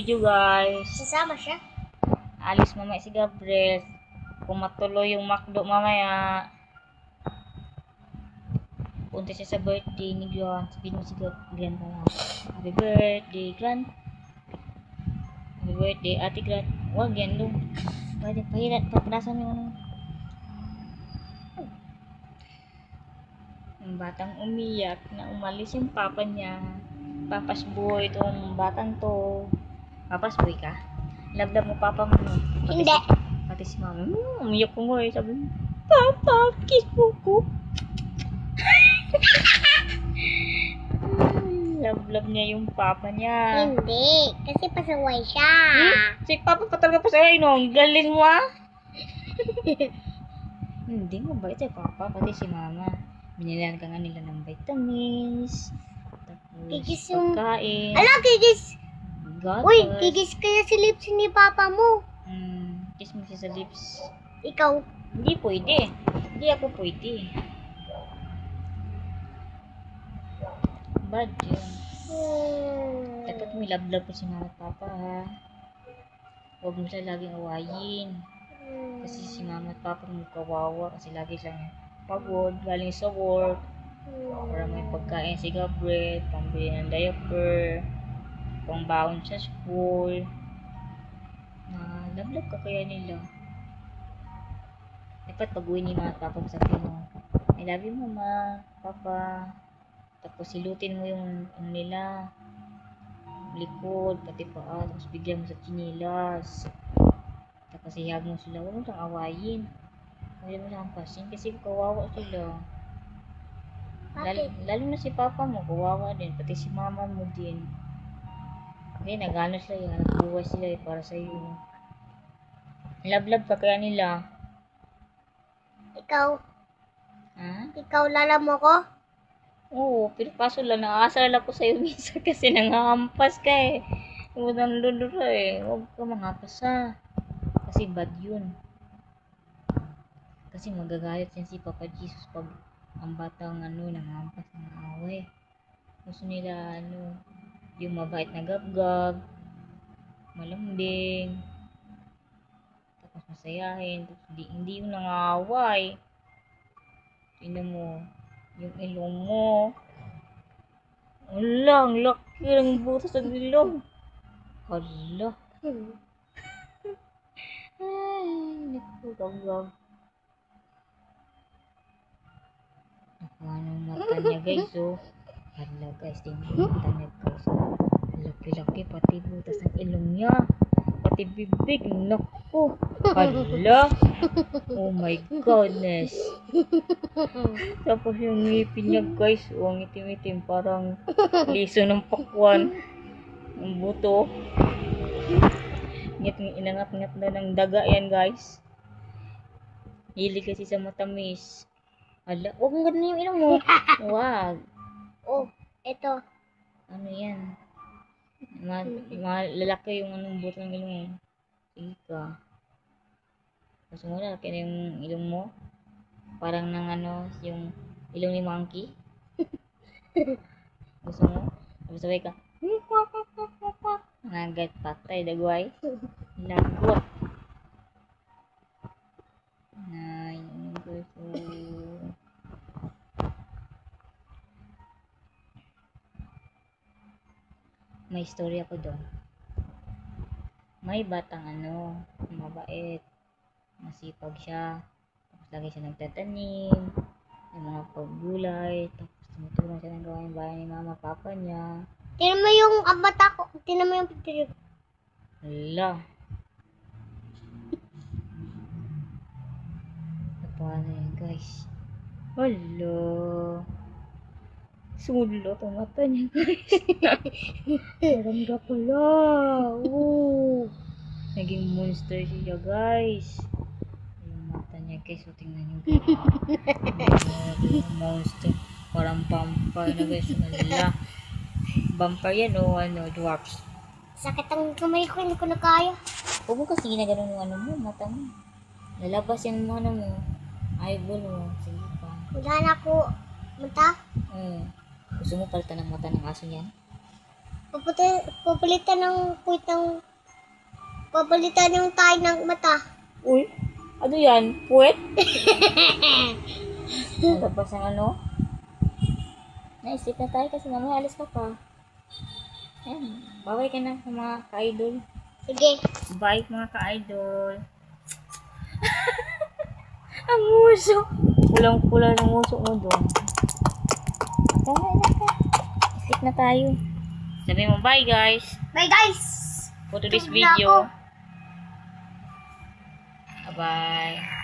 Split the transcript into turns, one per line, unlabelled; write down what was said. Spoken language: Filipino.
video guys.
Sasama siya.
Alis mamaya si Gabriel. Kung matuloy yung McDo mamaya. Punta siya sa birthday ni Gran. Sabihin mo si Gran pala. Happy birthday, Gran. Happy birthday, Ate Gran. Huwag yan dong. Pwede pahirat. Papanasan yung ano. Yung batang umiyak na umalis yung papa niya. Papas boy itong batang to. Papas boy ka? Love mo papa mo.
Hindi.
Pati si mama. Umiyak ko nga eh. Sabi mo, Papa, kiss mo ko. Love niya yung papa niya.
Hindi. Kasi pasaway siya.
Si papa pa talaga pasaway no? Ang galing mo ah. Hindi mo bait si papa. Pati si mama. Binilan ka nga nila ng vitamins. Tapos
Kikis yung...
pagkain.
Ala, kikis!
Gatas.
Uy, kikis kaya si lips ni papa mo.
Kiss mo siya sa lips.
Ikaw.
Hindi pwede. Hindi ako pwede. Bad yun. Dapat may love-love po si mama at papa ha. Huwag mo sila laging awayin. Kasi si mama at papa mo kawawa. Kasi lagi silang pagod, galing sa work. Para may pagkain si Gabriel, pambili ng diaper, pangbaon sa school. Love-love ka kaya nila. Dapat pag-uwi ni mama at papa mo sabihin mo, I love you mama, papa. Tapos silutin mo yung ano nila, likod, pati paa, tapos bigyan mo sa chinilas. Tapos ihag mo sila, huwag mo siyang awayin. Huwag mo siyang pasin kasi kawawa sila. Lalo na si papa mo, kawawa din, pati si mama mo din. Okay, nagano sila yan, nagbuhay sila para sa iyo. Love ka kaya nila.
Ikaw.
Ha?
Ikaw lalam mo ko?
Oo, pero kaso lang, nakaasar lang ko sa'yo minsan kasi nangahampas ka eh. Huwag nang lulura eh. Huwag ka manghampas ha. Kasi bad yun. Kasi magagalit yan si Papa Jesus pag ang batang nanghampas ng away. Gusto nila yung mabait na gab-gab, malambing, tapos masayahin, tapos hindi yung nangaway. Tingnan mo. Yung ilong mo. Wala, ang laki ng butas ng ilong. Hala. Ay, nakagagag. Nakuha ng mata niya guys, oh. Hala guys, tingnan yung mata niya guys. Laki-laki, pati butas ng ilong niya. Pati bibig, naku. Hala. Oh my goodness. Tapos yung ngipin niya guys, ang itim-itim, parang liso ng pakwan. Ang buto. Inangat-ngat na ng daga yan guys. Hilig kasi sa matamis. Hala, huwag mo ganun yung ilong mo. Wag.
Oh, eto.
Ano yan? Lalaki yung buto ng ilong mo. Sige ka. Gusto mo lalaki na yung ilong mo? Parang yung ilong ni monkey. Gusto mo? Sabay ka. Nagat patay, dagway. Lagot. Ay, gusto. May story ako doon. May batang mabait. Masipag siya. Tapos lagi siya nagtatanim ng mga paggulay. Tapos tumutulong siya ng gawain bahay ni mama papa niya.
Tinan mo yung mata ko. Tinan mo yung picture.
Hala. Paano yan guys? Hala. Sumudlo ang mata niya guys. Parang Dracula. Oh. Naging monster siya guys. Yung mata niya guys. So tingnan niyo guys. Monster. Parang vampire na guys. Hala. Vampire yan o dwarfs.
Sakit ang kamay ko. Hindi ko na kaya.
Huwag mo kasi ginaganon yung mata mo. Lalabas yung mo. Eyeball mo. Sige pa.
Wala na ako mata.
Gusto mo palitan ng mata ng aso yan?
Papalitan ng puwit ng... Papalitan yung tayo ng mata.
Uy, ano yan? Puwet? Tapos ang ano? Naisip na tayo kasi mamaya alis ka pa. Ayan, baway ka na mga ka-idol.
Sige.
Bye mga ka-idol. Ang muso. Pulang-pula ng muso mo doon. Tama na ka. Isip na tayo. Sabi mo bye guys.
Bye guys!
For today's
Tulog na ako.
video. Bye-bye.